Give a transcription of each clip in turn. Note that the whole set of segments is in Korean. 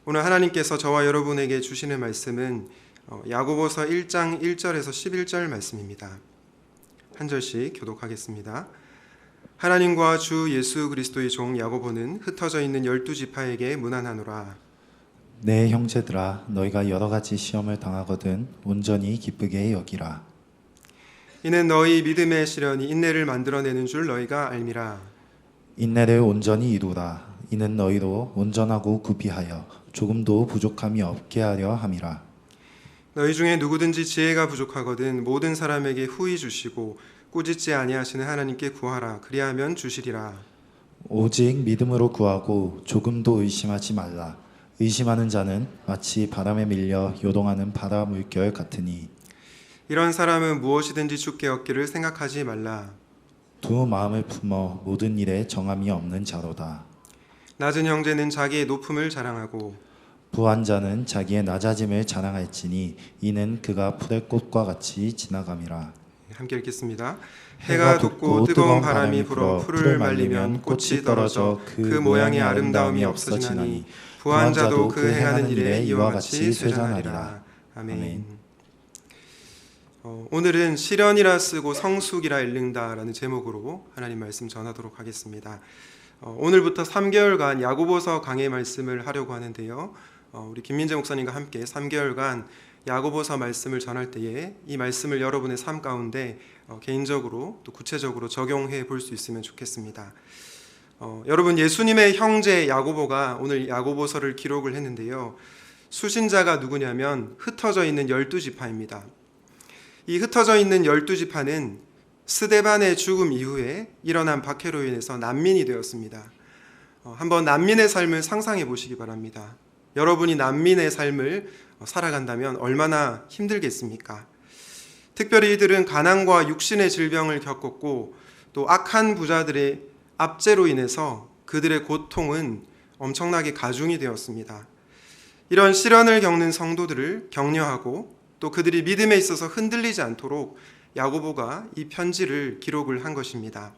오늘 하나님께서 저와 여러분에게 주시는 말씀은 야고보서 1장 1절에서 11절 말씀입니다. 한 절씩 교독하겠습니다. 하나님과 주 예수 그리스도의 종 야고보는 흩어져 있는 12지파에게 문안하노라. 내 형제들아, 너희가 여러 가지 시험을 당하거든 온전히 기쁘게 여기라. 이는 너희 믿음의 시련이 인내를 만들어내는 줄 너희가 알미라. 인내를 온전히 이루라. 이는 너희로 온전하고 구비하여 조금도 부족함이 없게 하려 함이라. 너희 중에 누구든지 지혜가 부족하거든 모든 사람에게 후히 주시고 꾸짖지 아니하시는 하나님께 구하라. 그리하면 주시리라. 오직 믿음으로 구하고 조금도 의심하지 말라. 의심하는 자는 마치 바람에 밀려 요동하는 바다 물결 같으니 이런 사람은 무엇이든지 주께 얻기를 생각하지 말라. 두 마음을 품어 모든 일에 정함이 없는 자로다. 낮은 형제는 자기의 높음을 자랑하고 부한 자는 자기의 낮아짐을 자랑할지니 이는 그가 푸른 꽃과 같이 지나감이라. 함께 읽겠습니다. 해가 돋고 뜨거운 바람이 불어 풀을 말리면 꽃이 떨어져 그 모양의 아름다움이 없어지나니 부한 자도 그 행하는 일에 이와 같이 쇠잔하리라. 아멘. 오늘은 시련이라 쓰고 성숙이라 읽는다라는 제목으로 하나님 말씀 전하도록 하겠습니다. 오늘부터 3개월간 야고보서 강해 말씀을 하려고 하는데요. 우리 김민재 목사님과 함께 3개월간 야고보서 말씀을 전할 때에 이 말씀을 여러분의 삶 가운데 개인적으로 또 구체적으로 적용해 볼 수 있으면 좋겠습니다. 여러분, 예수님의 형제 야고보가 오늘 야고보서를 기록을 했는데요. 수신자가 누구냐면 흩어져 있는 12지파입니다. 이 흩어져 있는 12지파는 스데반의 죽음 이후에 일어난 박해로 인해서 난민이 되었습니다. 한번 난민의 삶을 상상해 보시기 바랍니다. 여러분이 난민의 삶을 살아간다면 얼마나 힘들겠습니까? 특별히 이들은 가난과 육신의 질병을 겪었고 또 악한 부자들의 압제로 인해서 그들의 고통은 엄청나게 가중이 되었습니다. 이런 시련을 겪는 성도들을 격려하고 또 그들이 믿음에 있어서 흔들리지 않도록 야고보가 이 편지를 기록을 한 것입니다.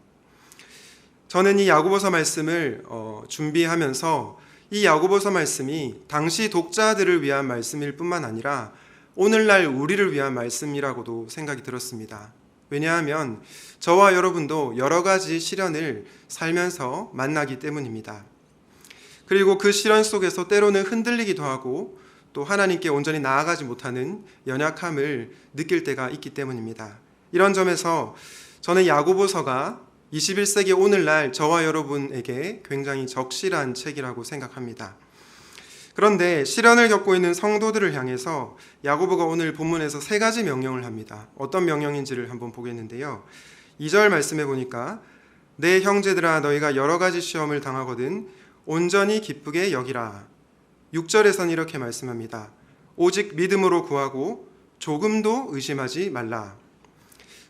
저는 이 야고보서 말씀을 준비하면서 이 야고보서 말씀이 당시 독자들을 위한 말씀일 뿐만 아니라 오늘날 우리를 위한 말씀이라고도 생각이 들었습니다. 왜냐하면 저와 여러분도 여러 가지 시련을 살면서 만나기 때문입니다. 그리고 그 시련 속에서 때로는 흔들리기도 하고 또 하나님께 온전히 나아가지 못하는 연약함을 느낄 때가 있기 때문입니다. 이런 점에서 저는 야고보서가 21세기 오늘날 저와 여러분에게 굉장히 적실한 책이라고 생각합니다. 그런데 시련을 겪고 있는 성도들을 향해서 야고보가 오늘 본문에서 3가지 명령을 합니다. 어떤 명령인지를 한번 보겠는데요. 2절 말씀해 보니까 내 형제들아, 너희가 여러 가지 시험을 당하거든 온전히 기쁘게 여기라. 6절에서는 이렇게 말씀합니다. 오직 믿음으로 구하고 조금도 의심하지 말라.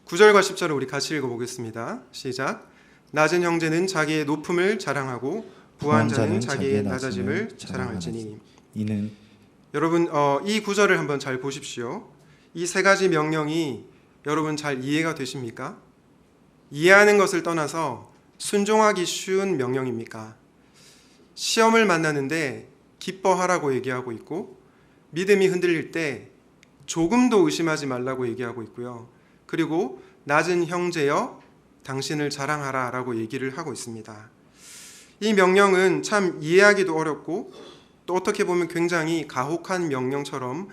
9절과 10절을 우리 같이 읽어보겠습니다. 시작. 낮은 형제는 자기의 높음을 자랑하고 부한 자는 자기의 낮아짐을 자랑할지니. 이는 여러분, 이 구절을 한번 잘 보십시오. 이 3가지 명령이 여러분 잘 이해가 되십니까? 이해하는 것을 떠나서 순종하기 쉬운 명령입니까? 시험을 만나는데 기뻐하라고 얘기하고 있고 믿음이 흔들릴 때 조금도 의심하지 말라고 얘기하고 있고요. 그리고 낮은 형제여 당신을 자랑하라 라고 얘기를 하고 있습니다. 이 명령은 참 이해하기도 어렵고 또 어떻게 보면 굉장히 가혹한 명령처럼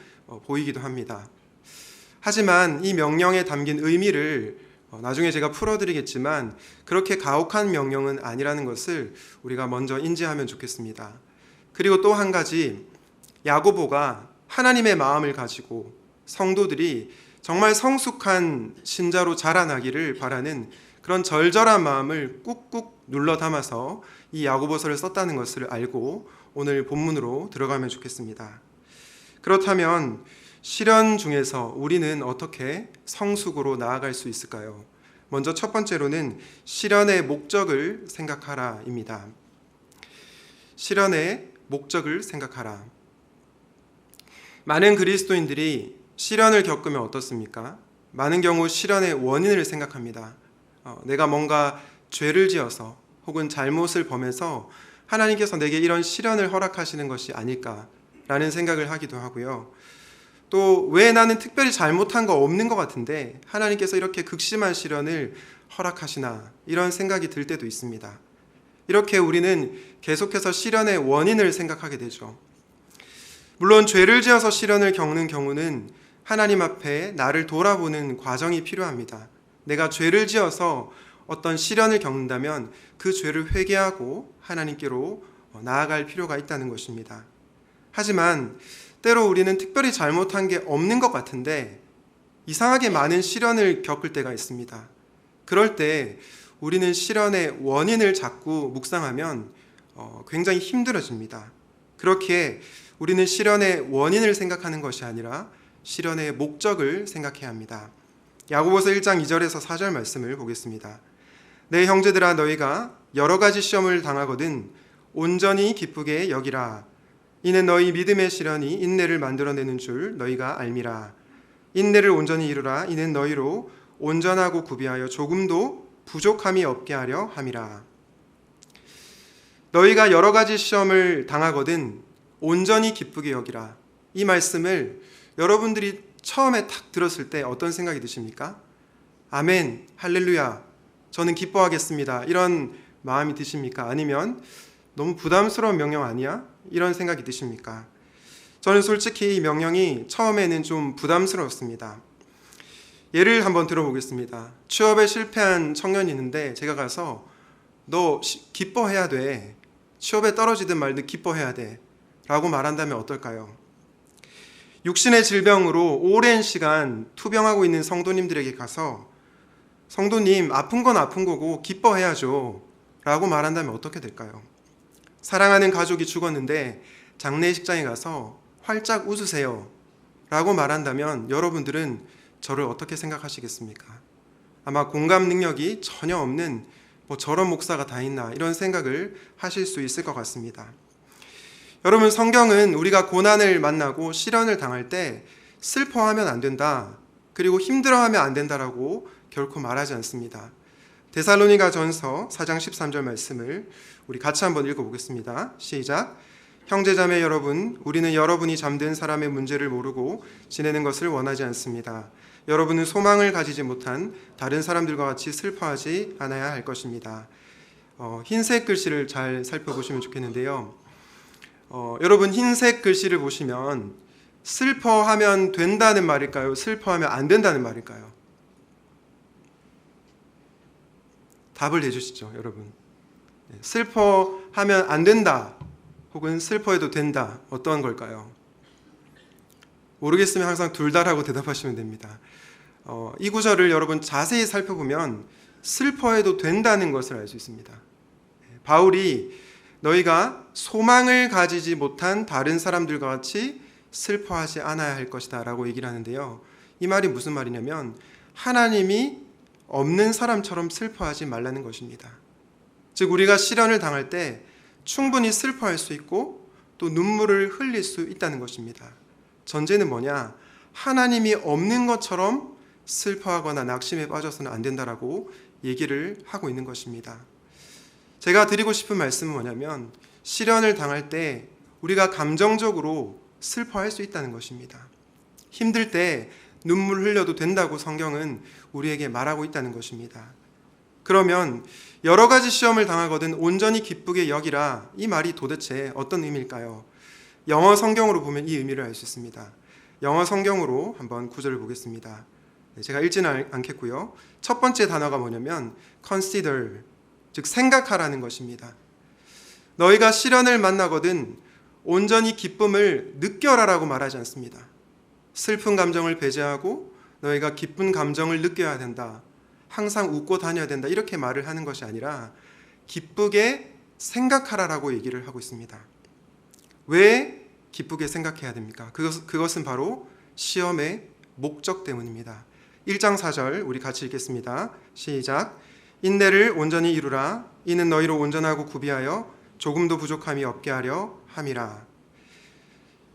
보이기도 합니다. 하지만 이 명령에 담긴 의미를 나중에 제가 풀어드리겠지만 그렇게 가혹한 명령은 아니라는 것을 우리가 먼저 인지하면 좋겠습니다. 그리고 또 한 가지, 야고보가 하나님의 마음을 가지고 성도들이 정말 성숙한 신자로 자라나기를 바라는 그런 절절한 마음을 꾹꾹 눌러 담아서 이 야고보서를 썼다는 것을 알고 오늘 본문으로 들어가면 좋겠습니다. 그렇다면 시련 중에서 우리는 어떻게 성숙으로 나아갈 수 있을까요? 먼저 첫 번째로는 시련의 목적을 생각하라입니다. 시련의 목적을 생각하라. 많은 그리스도인들이 시련을 겪으면 어떻습니까? 많은 경우 시련의 원인을 생각합니다. 내가 뭔가 죄를 지어서 혹은 잘못을 범해서 하나님께서 내게 이런 시련을 허락하시는 것이 아닐까라는 생각을 하기도 하고요. 또 왜 나는 특별히 잘못한 거 없는 것 같은데 하나님께서 이렇게 극심한 시련을 허락하시나 이런 생각이 들 때도 있습니다. 이렇게 우리는 계속해서 시련의 원인을 생각하게 되죠. 물론 죄를 지어서 시련을 겪는 경우는 하나님 앞에 나를 돌아보는 과정이 필요합니다. 내가 죄를 지어서 어떤 시련을 겪는다면 그 죄를 회개하고 하나님께로 나아갈 필요가 있다는 것입니다. 하지만 때로 우리는 특별히 잘못한 게 없는 것 같은데 이상하게 많은 시련을 겪을 때가 있습니다. 그럴 때 우리는 시련의 원인을 자꾸 묵상하면 굉장히 힘들어집니다. 그렇게 우리는 시련의 원인을 생각하는 것이 아니라 시련의 목적을 생각해야 합니다. 야고보서 1장 2절에서 4절 말씀을 보겠습니다. 내 형제들아 너희가 여러 가지 시험을 당하거든 온전히 기쁘게 여기라. 이는 너희 믿음의 시련이 인내를 만들어내는 줄 너희가 알미라. 인내를 온전히 이루라. 이는 너희로 온전하고 구비하여 조금도 부족함이 없게 하려 함이라. 너희가 여러 가지 시험을 당하거든 온전히 기쁘게 여기라. 이 말씀을 여러분들이 처음에 탁 들었을 때 어떤 생각이 드십니까? 아멘, 할렐루야, 저는 기뻐하겠습니다. 이런 마음이 드십니까? 아니면 너무 부담스러운 명령 아니야? 이런 생각이 드십니까? 저는 솔직히 이 명령이 처음에는 좀 부담스러웠습니다. 예를 한번 들어보겠습니다. 취업에 실패한 청년이 있는데 제가 가서 너 기뻐해야 돼. 취업에 떨어지든 말든 기뻐해야 돼. 라고 말한다면 어떨까요? 육신의 질병으로 오랜 시간 투병하고 있는 성도님들에게 가서 성도님 아픈 건 아픈 거고 기뻐해야죠. 라고 말한다면 어떻게 될까요? 사랑하는 가족이 죽었는데 장례식장에 가서 활짝 웃으세요. 라고 말한다면 여러분들은 저를 어떻게 생각하시겠습니까? 아마 공감 능력이 전혀 없는 저런 목사가 다 있나 이런 생각을 하실 수 있을 것 같습니다. 여러분, 성경은 우리가 고난을 만나고 시련을 당할 때 슬퍼하면 안 된다, 그리고 힘들어하면 안 된다라고 결코 말하지 않습니다. 데살로니가 전서 4장 13절 말씀을 우리 같이 한번 읽어보겠습니다. 시작. 형제자매 여러분, 우리는 여러분이 잠든 사람의 문제를 모르고 지내는 것을 원하지 않습니다. 여러분은 소망을 가지지 못한 다른 사람들과 같이 슬퍼하지 않아야 할 것입니다. 흰색 글씨를 잘 살펴보시면 좋겠는데요. 여러분, 흰색 글씨를 보시면 슬퍼하면 된다는 말일까요? 슬퍼하면 안 된다는 말일까요? 답을 내주시죠, 여러분. 슬퍼하면 안 된다 혹은 슬퍼해도 된다, 어떠한 걸까요? 모르겠으면 항상 둘 다라고 대답하시면 됩니다. 이 구절을 여러분 자세히 살펴보면 슬퍼해도 된다는 것을 알 수 있습니다. 바울이 너희가 소망을 가지지 못한 다른 사람들과 같이 슬퍼하지 않아야 할 것이다 라고 얘기를 하는데요. 이 말이 무슨 말이냐면 하나님이 없는 사람처럼 슬퍼하지 말라는 것입니다. 즉 우리가 시련을 당할 때 충분히 슬퍼할 수 있고 또 눈물을 흘릴 수 있다는 것입니다. 전제는 뭐냐? 하나님이 없는 것처럼 슬퍼하거나 낙심에 빠져서는 안 된다라고 얘기를 하고 있는 것입니다. 제가 드리고 싶은 말씀은 뭐냐면 시련을 당할 때 우리가 감정적으로 슬퍼할 수 있다는 것입니다. 힘들 때 눈물 흘려도 된다고 성경은 우리에게 말하고 있다는 것입니다. 그러면 여러 가지 시험을 당하거든 온전히 기쁘게 여기라, 이 말이 도대체 어떤 의미일까요? 영어 성경으로 보면 이 의미를 알 수 있습니다. 영어 성경으로 한번 구절을 보겠습니다. 제가 읽지는 않겠고요. 첫 번째 단어가 뭐냐면 consider, 즉 생각하라는 것입니다. 너희가 시련을 만나거든 온전히 기쁨을 느껴라라고 말하지 않습니다. 슬픈 감정을 배제하고 너희가 기쁜 감정을 느껴야 된다, 항상 웃고 다녀야 된다, 이렇게 말을 하는 것이 아니라 기쁘게 생각하라라고 얘기를 하고 있습니다. 왜 기쁘게 생각해야 됩니까? 그것은 바로 시험의 목적 때문입니다. 1장 4절 우리 같이 읽겠습니다. 시작. 인내를 온전히 이루라. 이는 너희로 온전하고 구비하여 조금도 부족함이 없게 하려 함이라.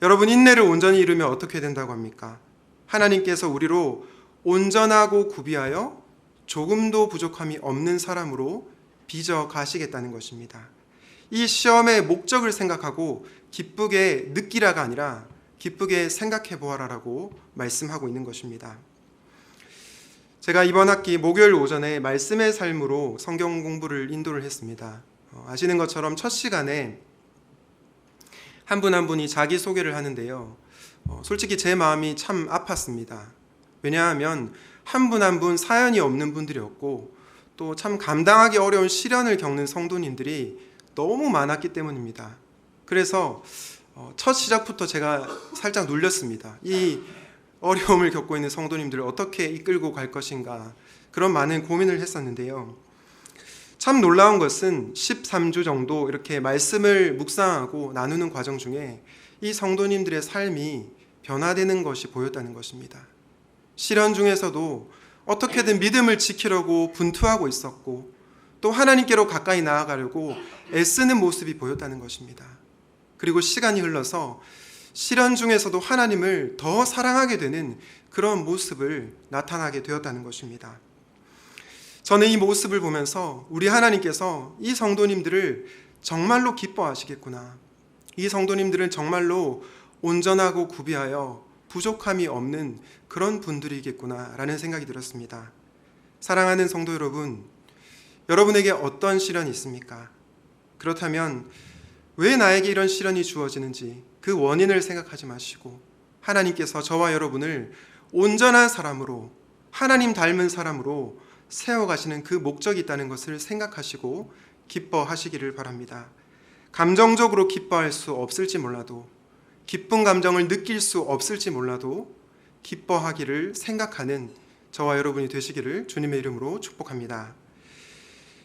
여러분, 인내를 온전히 이루면 어떻게 된다고 합니까? 하나님께서 우리로 온전하고 구비하여 조금도 부족함이 없는 사람으로 빚어 가시겠다는 것입니다. 이 시험의 목적을 생각하고 기쁘게 느끼라가 아니라 기쁘게 생각해 보아라라고 말씀하고 있는 것입니다. 제가 이번 학기 목요일 오전에 말씀의 삶으로 성경 공부를 인도를 했습니다. 아시는 것처럼 첫 시간에 한 분 한 분이 자기소개를 하는데요. 솔직히 제 마음이 참 아팠습니다. 왜냐하면 한 분 한 분 사연이 없는 분들이었고 또 참 감당하기 어려운 시련을 겪는 성도님들이 너무 많았기 때문입니다. 그래서 첫 시작부터 제가 살짝 눌렸습니다. 이 어려움을 겪고 있는 성도님들을 어떻게 이끌고 갈 것인가, 그런 많은 고민을 했었는데요. 참 놀라운 것은 13주 정도 이렇게 말씀을 묵상하고 나누는 과정 중에 이 성도님들의 삶이 변화되는 것이 보였다는 것입니다. 시련 중에서도 어떻게든 믿음을 지키려고 분투하고 있었고 또 하나님께로 가까이 나아가려고 애쓰는 모습이 보였다는 것입니다. 그리고 시간이 흘러서 시련 중에서도 하나님을 더 사랑하게 되는 그런 모습을 나타나게 되었다는 것입니다. 저는 이 모습을 보면서 우리 하나님께서 이 성도님들을 정말로 기뻐하시겠구나, 이 성도님들은 정말로 온전하고 구비하여 부족함이 없는 그런 분들이겠구나 라는 생각이 들었습니다. 사랑하는 성도 여러분, 여러분에게 어떤 시련이 있습니까? 그렇다면 왜 나에게 이런 시련이 주어지는지 그 원인을 생각하지 마시고 하나님께서 저와 여러분을 온전한 사람으로, 하나님 닮은 사람으로 세워가시는 그 목적이 있다는 것을 생각하시고 기뻐하시기를 바랍니다. 감정적으로 기뻐할 수 없을지 몰라도, 기쁜 감정을 느낄 수 없을지 몰라도 기뻐하기를 생각하는 저와 여러분이 되시기를 주님의 이름으로 축복합니다.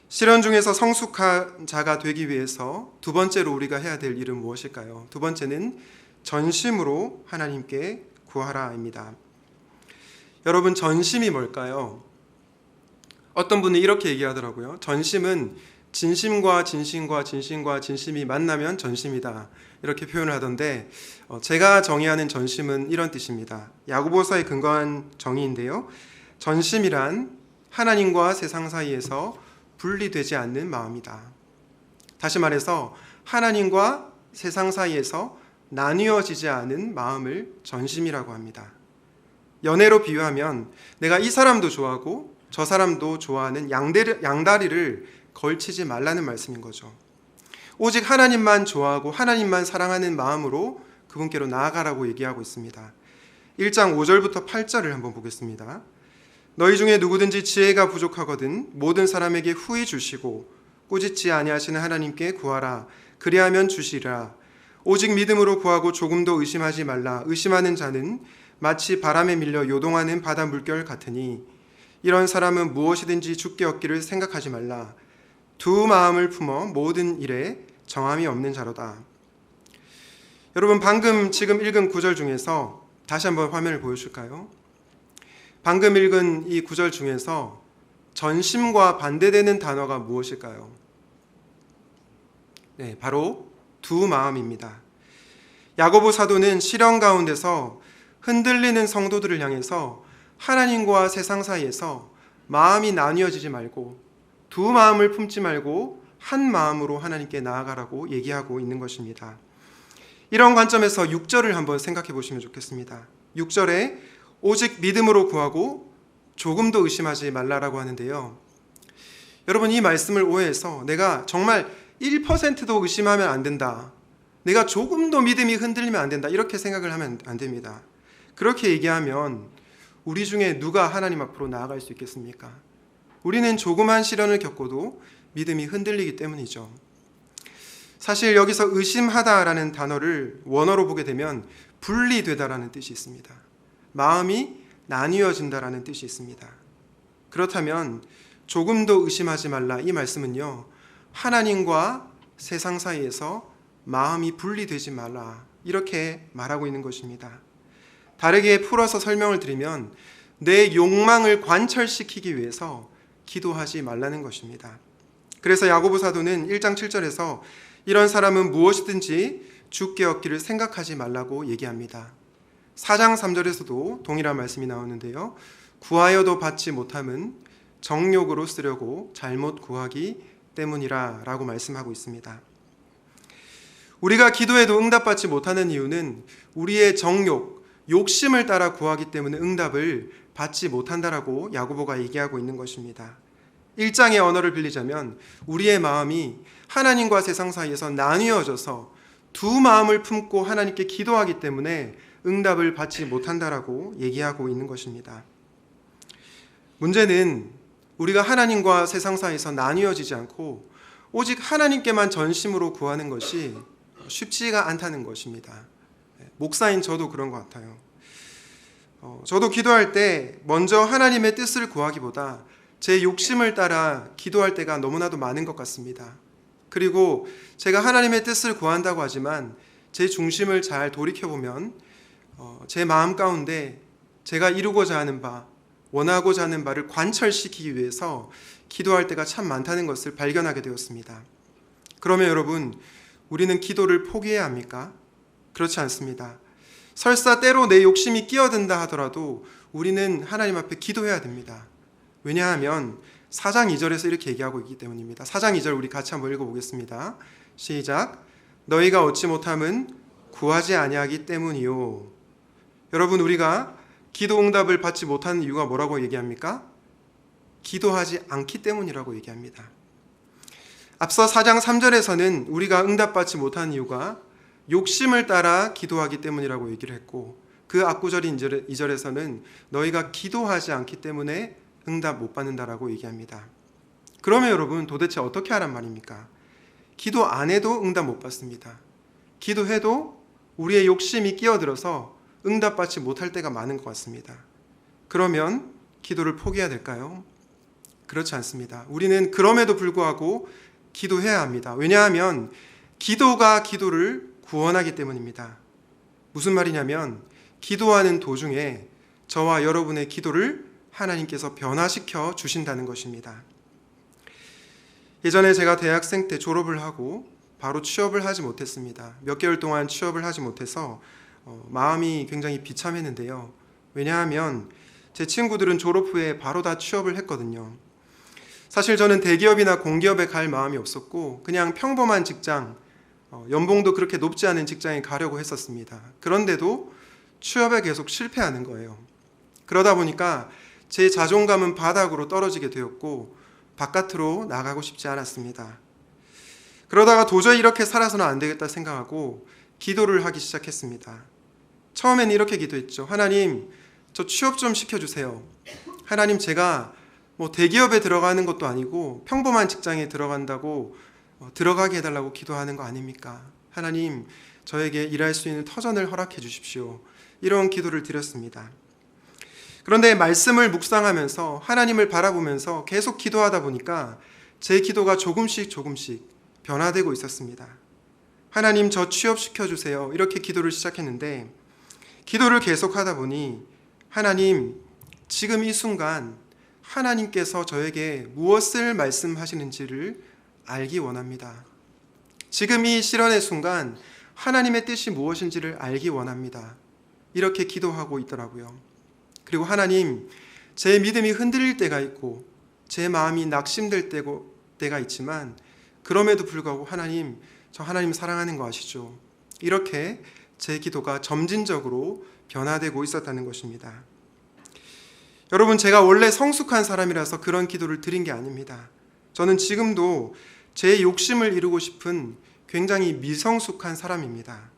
시련 중에서 성숙한 자가 되기 위해서 두 번째로 우리가 해야 될 일은 무엇일까요? 두 번째는 전심으로 하나님께 구하라입니다. 여러분, 전심이 뭘까요? 어떤 분이 이렇게 얘기하더라고요. 전심은 진심과 진심과 진심과 진심이 만나면 전심이다, 이렇게 표현을 하던데 제가 정의하는 전심은 이런 뜻입니다. 야고보서에 근거한 정의인데요. 전심이란 하나님과 세상 사이에서 분리되지 않는 마음이다. 다시 말해서 하나님과 세상 사이에서 나뉘어지지 않은 마음을 전심이라고 합니다. 연애로 비유하면 내가 이 사람도 좋아하고 저 사람도 좋아하는 양다리를 걸치지 말라는 말씀인 거죠. 오직 하나님만 좋아하고 하나님만 사랑하는 마음으로 그분께로 나아가라고 얘기하고 있습니다. 1장 5절부터 8절을 한번 보겠습니다. 너희 중에 누구든지 지혜가 부족하거든 모든 사람에게 후히 주시고 꾸짖지 아니하시는 하나님께 구하라. 그리하면 주시리라. 오직 믿음으로 구하고 조금도 의심하지 말라. 의심하는 자는 마치 바람에 밀려 요동하는 바다 물결 같으니 이런 사람은 무엇이든지 주께 얻기를 생각하지 말라. 두 마음을 품어 모든 일에 정함이 없는 자로다. 여러분, 방금 지금 읽은 구절 중에서 다시 한번 화면을 보여줄까요? 방금 읽은 이 구절 중에서 전심과 반대되는 단어가 무엇일까요? 네, 바로 두 마음입니다. 야고보 사도는 시련 가운데서 흔들리는 성도들을 향해서 하나님과 세상 사이에서 마음이 나뉘어지지 말고 두 마음을 품지 말고 한 마음으로 하나님께 나아가라고 얘기하고 있는 것입니다. 이런 관점에서 6절을 한번 생각해 보시면 좋겠습니다. 6절에 오직 믿음으로 구하고 조금도 의심하지 말라라고 하는데요. 여러분, 이 말씀을 오해해서 내가 정말 1%도 의심하면 안 된다, 내가 조금도 믿음이 흔들리면 안 된다, 이렇게 생각을 하면 안 됩니다. 그렇게 얘기하면 우리 중에 누가 하나님 앞으로 나아갈 수 있겠습니까? 우리는 조그만 시련을 겪고도 믿음이 흔들리기 때문이죠. 사실 여기서 의심하다라는 단어를 원어로 보게 되면 분리되다라는 뜻이 있습니다. 마음이 나뉘어진다라는 뜻이 있습니다. 그렇다면 조금도 의심하지 말라, 이 말씀은요, 하나님과 세상 사이에서 마음이 분리되지 말라, 이렇게 말하고 있는 것입니다. 다르게 풀어서 설명을 드리면 내 욕망을 관철시키기 위해서 기도하지 말라는 것입니다. 그래서 야고보 사도는 1장 7절에서 이런 사람은 무엇이든지 주께 얻기를 생각하지 말라고 얘기합니다. 4장 3절에서도 동일한 말씀이 나오는데요. 구하여도 받지 못함은 정욕으로 쓰려고 잘못 구하기 때문이라 라고 말씀하고 있습니다. 우리가 기도해도 응답받지 못하는 이유는 우리의 정욕, 욕심을 따라 구하기 때문에 응답을 받지 못한다라고 야고보가 얘기하고 있는 것입니다. 일장의 언어를 빌리자면 우리의 마음이 하나님과 세상 사이에서 나뉘어져서 두 마음을 품고 하나님께 기도하기 때문에 응답을 받지 못한다라고 얘기하고 있는 것입니다. 문제는 우리가 하나님과 세상 사이에서 나뉘어지지 않고 오직 하나님께만 전심으로 구하는 것이 쉽지가 않다는 것입니다. 목사인 저도 그런 것 같아요. 저도 기도할 때 먼저 하나님의 뜻을 구하기보다 제 욕심을 따라 기도할 때가 너무나도 많은 것 같습니다. 그리고 제가 하나님의 뜻을 구한다고 하지만 제 중심을 잘 돌이켜보면 제 마음 가운데 제가 이루고자 하는 바, 원하고자 하는 바를 관철시키기 위해서 기도할 때가 참 많다는 것을 발견하게 되었습니다. 그러면 여러분, 우리는 기도를 포기해야 합니까? 그렇지 않습니다. 설사 때로 내 욕심이 끼어든다 하더라도 우리는 하나님 앞에 기도해야 됩니다. 왜냐하면 4장 2절에서 이렇게 얘기하고 있기 때문입니다. 4장 2절 우리 같이 한번 읽어보겠습니다. 시작. 너희가 얻지 못함은 구하지 아니하기 때문이요. 여러분, 우리가 기도 응답을 받지 못하는 이유가 뭐라고 얘기합니까? 기도하지 않기 때문이라고 얘기합니다. 앞서 4장 3절에서는 우리가 응답받지 못하는 이유가 욕심을 따라 기도하기 때문이라고 얘기를 했고, 그 앞구절인 2절에서는 너희가 기도하지 않기 때문에 응답 못 받는다라고 얘기합니다. 그러면 여러분, 도대체 어떻게 하란 말입니까? 기도 안 해도 응답 못 받습니다. 기도해도 우리의 욕심이 끼어들어서 응답받지 못할 때가 많은 것 같습니다. 그러면 기도를 포기해야 될까요? 그렇지 않습니다. 우리는 그럼에도 불구하고 기도해야 합니다. 왜냐하면 기도가 기도를 구원하기 때문입니다. 무슨 말이냐면 기도하는 도중에 저와 여러분의 기도를 하나님께서 변화시켜 주신다는 것입니다. 예전에 제가 대학생 때 졸업을 하고 바로 취업을 하지 못했습니다. 몇 개월 동안 취업을 하지 못해서 마음이 굉장히 비참했는데요. 왜냐하면 제 친구들은 졸업 후에 바로 다 취업을 했거든요. 사실 저는 대기업이나 공기업에 갈 마음이 없었고 그냥 평범한 직장, 연봉도 그렇게 높지 않은 직장에 가려고 했었습니다. 그런데도 취업에 계속 실패하는 거예요. 그러다 보니까 제 자존감은 바닥으로 떨어지게 되었고 바깥으로 나가고 싶지 않았습니다. 그러다가 도저히 이렇게 살아서는 안 되겠다 생각하고 기도를 하기 시작했습니다. 처음에는 이렇게 기도했죠. 하나님, 저 취업 좀 시켜주세요. 하나님, 제가 대기업에 들어가는 것도 아니고 평범한 직장에 들어간다고 들어가게 해달라고 기도하는 거 아닙니까? 하나님, 저에게 일할 수 있는 터전을 허락해 주십시오. 이런 기도를 드렸습니다. 그런데 말씀을 묵상하면서 하나님을 바라보면서 계속 기도하다 보니까 제 기도가 조금씩 변화되고 있었습니다. 하나님, 저 취업시켜주세요. 이렇게 기도를 시작했는데 기도를 계속하다 보니 하나님, 지금 이 순간 하나님께서 저에게 무엇을 말씀하시는지를 알기 원합니다. 지금 이 실현의 순간 하나님의 뜻이 무엇인지를 알기 원합니다. 이렇게 기도하고 있더라고요. 그리고 하나님, 제 믿음이 흔들릴 때가 있고 제 마음이 낙심될 때가 있지만 그럼에도 불구하고 하나님, 저 하나님 사랑하는 거 아시죠? 이렇게 제 기도가 점진적으로 변화되고 있었다는 것입니다. 여러분, 제가 원래 성숙한 사람이라서 그런 기도를 드린 게 아닙니다. 저는 지금도 제 욕심을 이루고 싶은 굉장히 미성숙한 사람입니다.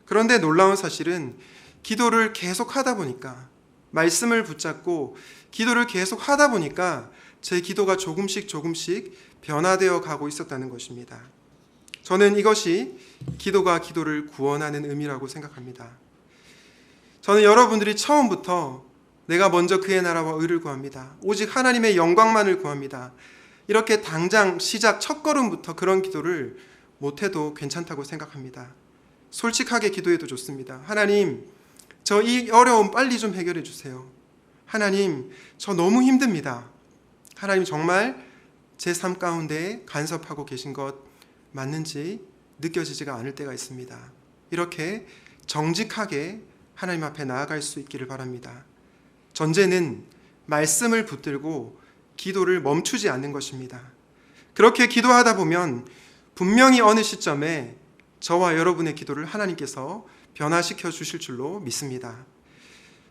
그런데 놀라운 사실은 기도를 계속 하다 보니까, 말씀을 붙잡고 기도를 계속 하다 보니까 제 기도가 조금씩 변화되어 가고 있었다는 것입니다. 저는 이것이 기도가 기도를 구원하는 의미라고 생각합니다. 저는 여러분들이 처음부터 내가 먼저 그의 나라와 의를 구합니다. 오직 하나님의 영광만을 구합니다. 이렇게 당장 시작 첫 걸음부터 그런 기도를 못해도 괜찮다고 생각합니다. 솔직하게 기도해도 좋습니다. 하나님, 저 이 어려움 빨리 좀 해결해 주세요. 하나님, 저 너무 힘듭니다. 하나님, 정말 제 삶 가운데 간섭하고 계신 것 맞는지 느껴지지가 않을 때가 있습니다. 이렇게 정직하게 하나님 앞에 나아갈 수 있기를 바랍니다. 전제는 말씀을 붙들고 기도를 멈추지 않는 것입니다. 그렇게 기도하다 보면 분명히 어느 시점에 저와 여러분의 기도를 하나님께서 변화시켜 주실 줄로 믿습니다.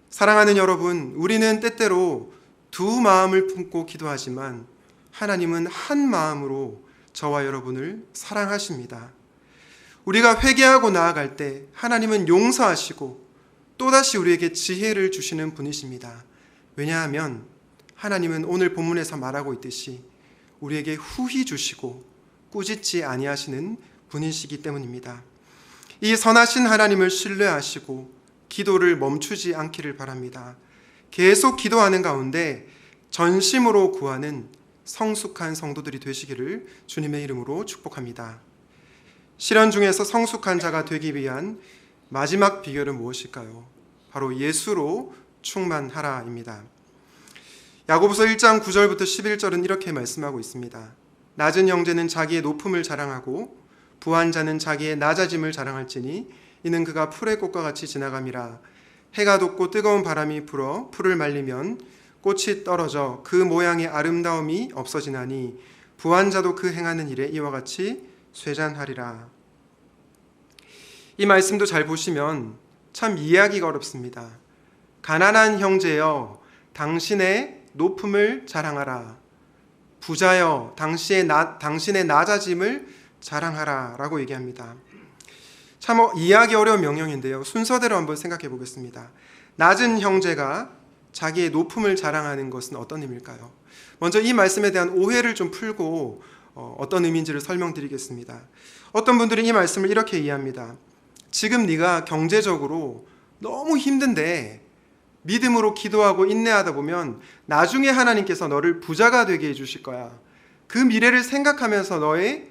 사랑하는 여러분, 우리는 때때로 두 마음을 품고 기도하지만 하나님은 한 마음으로 저와 여러분을 사랑하십니다. 우리가 회개하고 나아갈 때 하나님은 용서하시고 또다시 우리에게 지혜를 주시는 분이십니다. 왜냐하면 하나님은 오늘 본문에서 말하고 있듯이 우리에게 후히 주시고 꾸짖지 아니하시는 분이시기 때문입니다. 이 선하신 하나님을 신뢰하시고 기도를 멈추지 않기를 바랍니다. 계속 기도하는 가운데 전심으로 구하는 성숙한 성도들이 되시기를 주님의 이름으로 축복합니다. 시련 중에서 성숙한 자가 되기 위한 마지막 비결은 무엇일까요? 바로 예수로 충만하라입니다. 야고보서 1장 9절부터 11절은 이렇게 말씀하고 있습니다. 낮은 형제는 자기의 높음을 자랑하고 부한 자는 자기의 낮아짐을 자랑할지니 이는 그가 풀의 꽃과 같이 지나감이라. 해가 돋고 뜨거운 바람이 불어 풀을 말리면 꽃이 떨어져 그 모양의 아름다움이 없어지나니 부한 자도 그 행하는 일에 이와 같이 쇠잔하리라. 이 말씀도 잘 보시면 참 이해하기가 어렵습니다. 가난한 형제여 당신의 높음을 자랑하라. 부자여 당신의 낮아짐을 자랑하라 라고 얘기합니다. 참 이해하기 어려운 명령인데요. 순서대로 한번 생각해 보겠습니다. 낮은 형제가 자기의 높음을 자랑하는 것은 어떤 의미일까요? 먼저 이 말씀에 대한 오해를 좀 풀고 어떤 의미인지를 설명드리겠습니다. 어떤 분들이 이 말씀을 이렇게 이해합니다. 지금 네가 경제적으로 너무 힘든데 믿음으로 기도하고 인내하다 보면 나중에 하나님께서 너를 부자가 되게 해주실 거야. 그 미래를 생각하면서 너의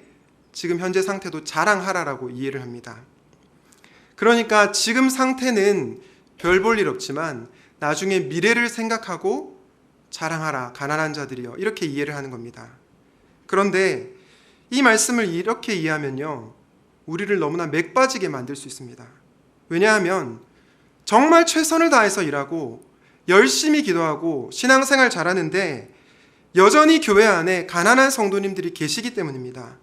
지금 현재 상태도 자랑하라라고 이해를 합니다. 그러니까 지금 상태는 별 볼 일 없지만 나중에 미래를 생각하고 자랑하라, 가난한 자들이여, 이렇게 이해를 하는 겁니다. 그런데 이 말씀을 이렇게 이해하면요, 우리를 너무나 맥 빠지게 만들 수 있습니다. 왜냐하면 정말 최선을 다해서 일하고 열심히 기도하고 신앙생활 잘하는데 여전히 교회 안에 가난한 성도님들이 계시기 때문입니다.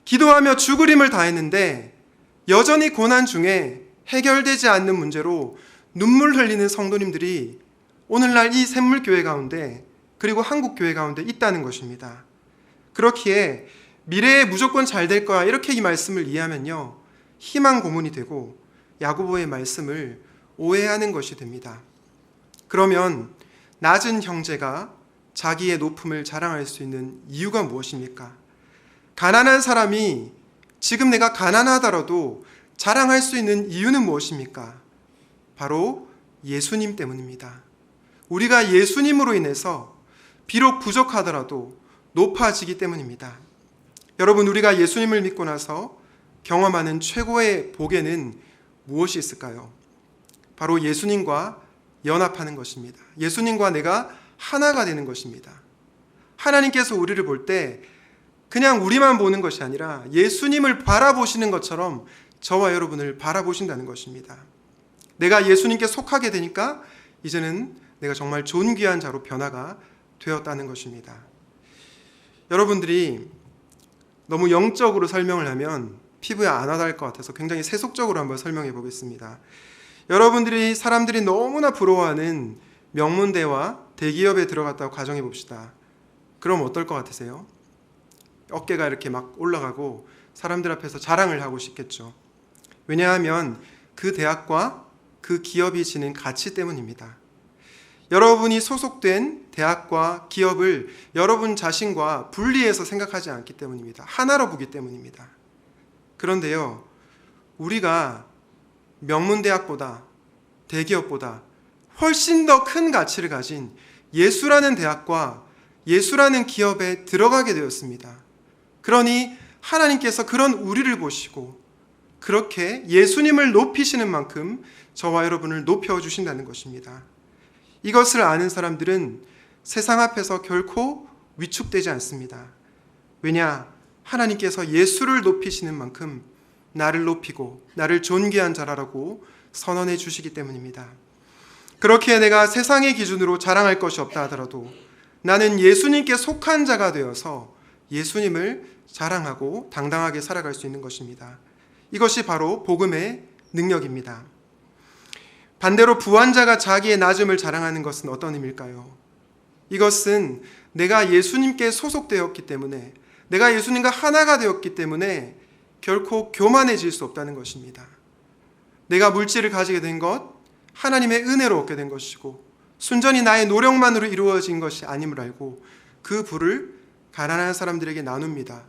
기도하며 죽을 힘을 다했는데 여전히 고난 중에 해결되지 않는 문제로 눈물 흘리는 성도님들이 오늘날 이 샘물교회 가운데 그리고 한국교회 가운데 있다는 것입니다. 그렇기에 미래에 무조건 잘 될 거야 이렇게 이 말씀을 이해하면요, 희망 고문이 되고 야고보의 말씀을 오해하는 것이 됩니다. 그러면 낮은 형제가 자기의 높음을 자랑할 수 있는 이유가 무엇입니까? 가난한 사람이 지금 내가 가난하더라도 자랑할 수 있는 이유는 무엇입니까? 바로 예수님 때문입니다. 우리가 예수님으로 인해서 비록 부족하더라도 높아지기 때문입니다. 여러분, 우리가 예수님을 믿고 나서 경험하는 최고의 복에는 무엇이 있을까요? 바로 예수님과 연합하는 것입니다. 예수님과 내가 하나가 되는 것입니다. 하나님께서 우리를 볼 때 그냥 우리만 보는 것이 아니라 예수님을 바라보시는 것처럼 저와 여러분을 바라보신다는 것입니다. 내가 예수님께 속하게 되니까 이제는 내가 정말 존귀한 자로 변화가 되었다는 것입니다. 여러분들이 너무 영적으로 설명을 하면 피부에 안 와닿을 것 같아서 굉장히 세속적으로 한번 설명해 보겠습니다. 여러분들이 사람들이 너무나 부러워하는 명문대와 대기업에 들어갔다고 가정해 봅시다. 그럼 어떨 것 같으세요? 어깨가 이렇게 막 올라가고 사람들 앞에서 자랑을 하고 싶겠죠. 왜냐하면 그 대학과 그 기업이 지닌 가치 때문입니다. 여러분이 소속된 대학과 기업을 여러분 자신과 분리해서 생각하지 않기 때문입니다. 하나로 보기 때문입니다. 그런데요, 우리가 명문대학보다 대기업보다 훨씬 더 큰 가치를 가진 예수라는 대학과 예수라는 기업에 들어가게 되었습니다. 그러니 하나님께서 그런 우리를 보시고 그렇게 예수님을 높이시는 만큼 저와 여러분을 높여주신다는 것입니다. 이것을 아는 사람들은 세상 앞에서 결코 위축되지 않습니다. 왜냐? 하나님께서 예수를 높이시는 만큼 나를 높이고 나를 존귀한 자라라고 선언해 주시기 때문입니다. 그렇게 내가 세상의 기준으로 자랑할 것이 없다 하더라도 나는 예수님께 속한 자가 되어서 예수님을 자랑하고 당당하게 살아갈 수 있는 것입니다. 이것이 바로 복음의 능력입니다. 반대로 부한자가 자기의 낮음을 자랑하는 것은 어떤 의미일까요? 이것은 내가 예수님께 소속되었기 때문에, 내가 예수님과 하나가 되었기 때문에 결코 교만해질 수 없다는 것입니다. 내가 물질을 가지게 된 것, 하나님의 은혜로 얻게 된 것이고 순전히 나의 노력만으로 이루어진 것이 아님을 알고 그 부를 가난한 사람들에게 나눕니다.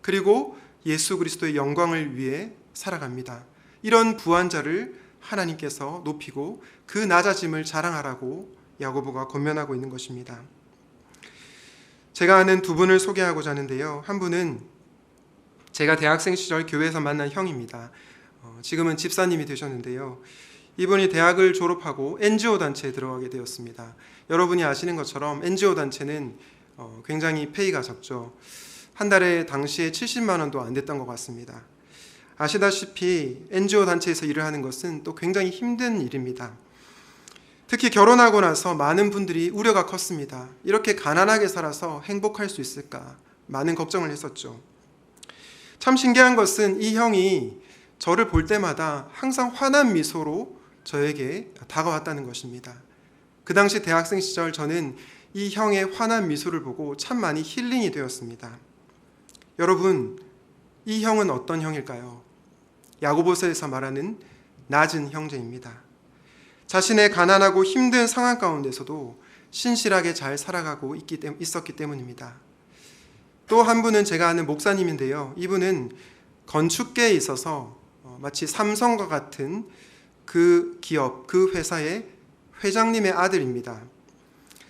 그리고 예수 그리스도의 영광을 위해 살아갑니다. 이런 부한 자를 하나님께서 높이고 그 낮아짐을 자랑하라고 야고보가 권면하고 있는 것입니다. 제가 아는 두 분을 소개하고자 하는데요. 한 분은 제가 대학생 시절 교회에서 만난 형입니다. 지금은 집사님이 되셨는데요. 이분이 대학을 졸업하고 NGO 단체에 들어가게 되었습니다. 여러분이 아시는 것처럼 NGO 단체는 굉장히 페이가 적죠. 한 달에 당시에 70만 원도 안 됐던 것 같습니다. 아시다시피 NGO 단체에서 일을 하는 것은 또 굉장히 힘든 일입니다. 특히 결혼하고 나서 많은 분들이 우려가 컸습니다. 이렇게 가난하게 살아서 행복할 수 있을까? 많은 걱정을 했었죠. 참 신기한 것은 이 형이 저를 볼 때마다 항상 환한 미소로 저에게 다가왔다는 것입니다. 그 당시 대학생 시절 저는 이 형의 환한 미소를 보고 참 많이 힐링이 되었습니다. 여러분, 이 형은 어떤 형일까요? 야고보서에서 말하는 낮은 형제입니다. 자신의 가난하고 힘든 상황 가운데서도 신실하게 잘 살아가고 있었기 때문입니다. 또 한 분은 제가 아는 목사님인데요. 이분은 건축계에 있어서 마치 삼성과 같은 그 기업, 그 회사의 회장님의 아들입니다.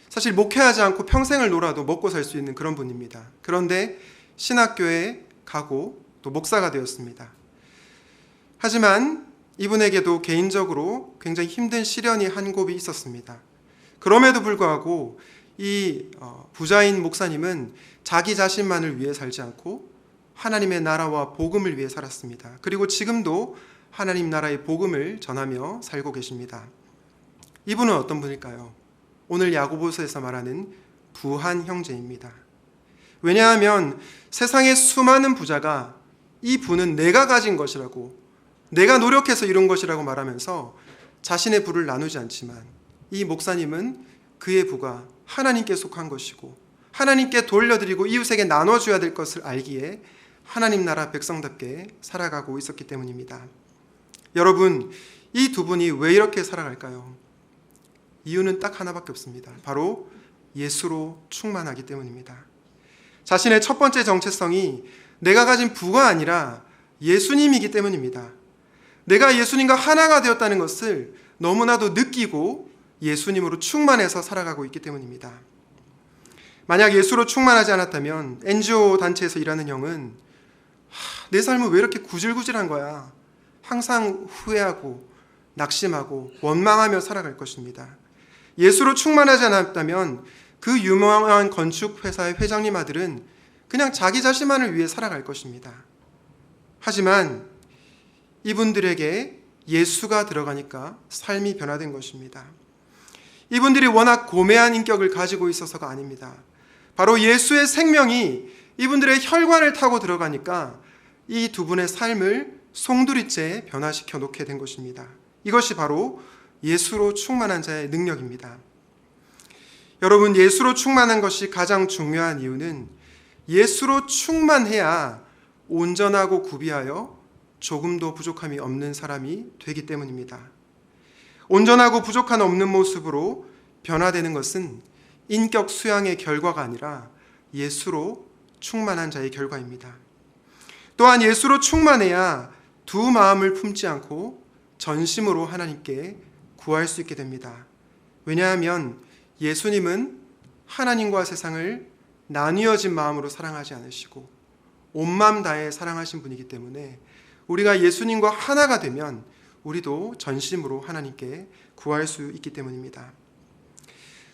사실 목회하지 않고 평생을 놀아도 먹고 살 수 있는 그런 분입니다. 그런데 신학교에 가고 또 목사가 되었습니다. 하지만 이분에게도 개인적으로 굉장히 힘든 시련이 한 곱이 있었습니다. 그럼에도 불구하고 이 부자인 목사님은 자기 자신만을 위해 살지 않고 하나님의 나라와 복음을 위해 살았습니다. 그리고 지금도 하나님 나라의 복음을 전하며 살고 계십니다. 이분은 어떤 분일까요? 오늘 야고보서에서 말하는 부한 형제입니다. 왜냐하면 세상의 수많은 부자가 이 부는 내가 가진 것이라고, 내가 노력해서 이룬 것이라고 말하면서 자신의 부를 나누지 않지만 이 목사님은 그의 부가 하나님께 속한 것이고 하나님께 돌려드리고 이웃에게 나눠줘야 될 것을 알기에 하나님 나라 백성답게 살아가고 있었기 때문입니다. 여러분, 이 두 분이 왜 이렇게 살아갈까요? 이유는 딱 하나밖에 없습니다. 바로 예수로 충만하기 때문입니다. 자신의 첫 번째 정체성이 내가 가진 부가 아니라 예수님이기 때문입니다. 내가 예수님과 하나가 되었다는 것을 너무나도 느끼고 예수님으로 충만해서 살아가고 있기 때문입니다. 만약 예수로 충만하지 않았다면 NGO 단체에서 일하는 형은 내 삶은 왜 이렇게 구질구질한 거야? 항상 후회하고 낙심하고 원망하며 살아갈 것입니다. 예수로 충만하지 않았다면 그 유명한 건축회사의 회장님 아들은 그냥 자기 자신만을 위해 살아갈 것입니다. 하지만 이분들에게 예수가 들어가니까 삶이 변화된 것입니다. 이분들이 워낙 고매한 인격을 가지고 있어서가 아닙니다. 바로 예수의 생명이 이분들의 혈관을 타고 들어가니까 이 두 분의 삶을 송두리째 변화시켜 놓게 된 것입니다. 이것이 바로 예수로 충만한 자의 능력입니다. 여러분, 예수로 충만한 것이 가장 중요한 이유는 예수로 충만해야 온전하고 구비하여 조금도 부족함이 없는 사람이 되기 때문입니다. 온전하고 부족한 없는 모습으로 변화되는 것은 인격 수양의 결과가 아니라 예수로 충만한 자의 결과입니다. 또한 예수로 충만해야 두 마음을 품지 않고 전심으로 하나님께 구할 수 있게 됩니다. 왜냐하면 예수님은 하나님과 세상을 나뉘어진 마음으로 사랑하지 않으시고 온 마음 다해 사랑하신 분이기 때문에 우리가 예수님과 하나가 되면 우리도 전심으로 하나님께 구할 수 있기 때문입니다.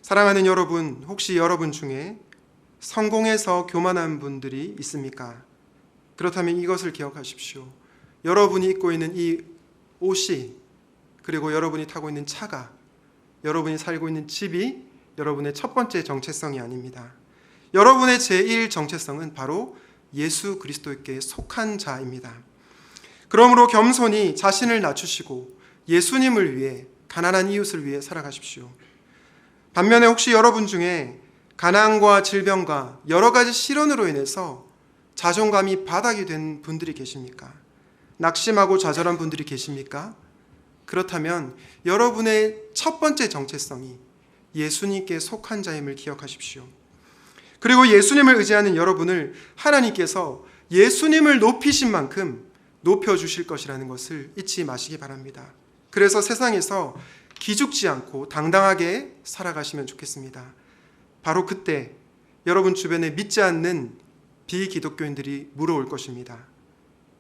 사랑하는 여러분, 혹시 여러분 중에 성공해서 교만한 분들이 있습니까? 그렇다면 이것을 기억하십시오. 여러분이 입고 있는 이 옷이, 그리고 여러분이 타고 있는 차가, 여러분이 살고 있는 집이 여러분의 첫 번째 정체성이 아닙니다. 여러분의 제1 정체성은 바로 예수 그리스도께 속한 자입니다. 그러므로 겸손히 자신을 낮추시고 예수님을 위해, 가난한 이웃을 위해 살아가십시오. 반면에 혹시 여러분 중에 가난과 질병과 여러 가지 시련으로 인해서 자존감이 바닥이 된 분들이 계십니까? 낙심하고 좌절한 분들이 계십니까? 그렇다면 여러분의 첫 번째 정체성이 예수님께 속한 자임을 기억하십시오. 그리고 예수님을 의지하는 여러분을 하나님께서 예수님을 높이신 만큼 높여주실 것이라는 것을 잊지 마시기 바랍니다. 그래서 세상에서 기죽지 않고 당당하게 살아가시면 좋겠습니다. 바로 그때 여러분 주변에 믿지 않는 비기독교인들이 물어올 것입니다.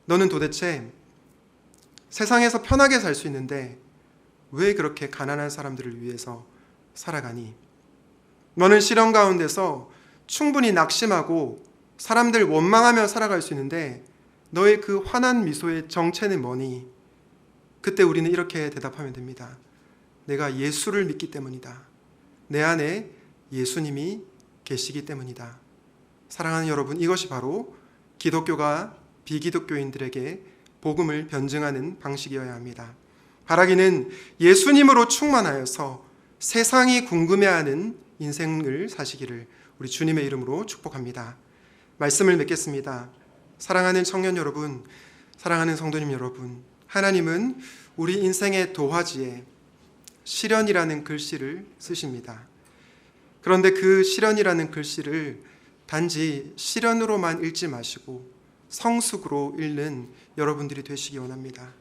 너는 도대체 세상에서 편하게 살 수 있는데 왜 그렇게 가난한 사람들을 위해서 살아가니? 너는 시련 가운데서 충분히 낙심하고 사람들 원망하며 살아갈 수 있는데 너의 그 환한 미소의 정체는 뭐니? 그때 우리는 이렇게 대답하면 됩니다. 내가 예수를 믿기 때문이다. 내 안에 예수님이 계시기 때문이다. 사랑하는 여러분, 이것이 바로 기독교가 비기독교인들에게 복음을 변증하는 방식이어야 합니다. 바라기는 예수님으로 충만하여서 세상이 궁금해하는 인생을 사시기를 우리 주님의 이름으로 축복합니다. 말씀을 맺겠습니다. 사랑하는 청년 여러분, 사랑하는 성도님 여러분, 하나님은 우리 인생의 도화지에 시련이라는 글씨를 쓰십니다. 그런데 그 시련이라는 글씨를 단지 시련으로만 읽지 마시고 성숙으로 읽는 여러분들이 되시기 원합니다.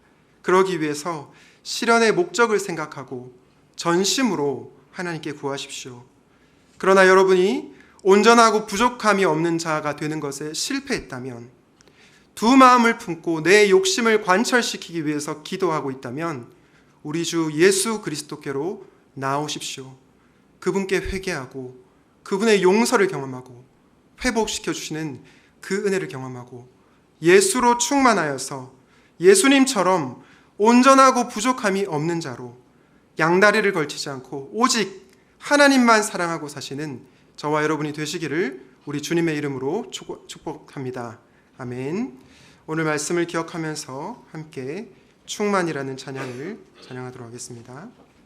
그러기 위해서 시련의 목적을 생각하고 전심으로 하나님께 구하십시오. 그러나 여러분이 온전하고 부족함이 없는 자가 되는 것에 실패했다면, 두 마음을 품고 내 욕심을 관철시키기 위해서 기도하고 있다면 우리 주 예수 그리스도께로 나오십시오. 그분께 회개하고 그분의 용서를 경험하고 회복시켜 주시는 그 은혜를 경험하고 예수로 충만하여서 예수님처럼 온전하고 부족함이 없는 자로 양다리를 걸치지 않고 오직 하나님만 사랑하고 사시는 저와 여러분이 되시기를 우리 주님의 이름으로 축복합니다. 아멘. 오늘 말씀을 기억하면서 함께 충만이라는 찬양을 찬양하도록 하겠습니다.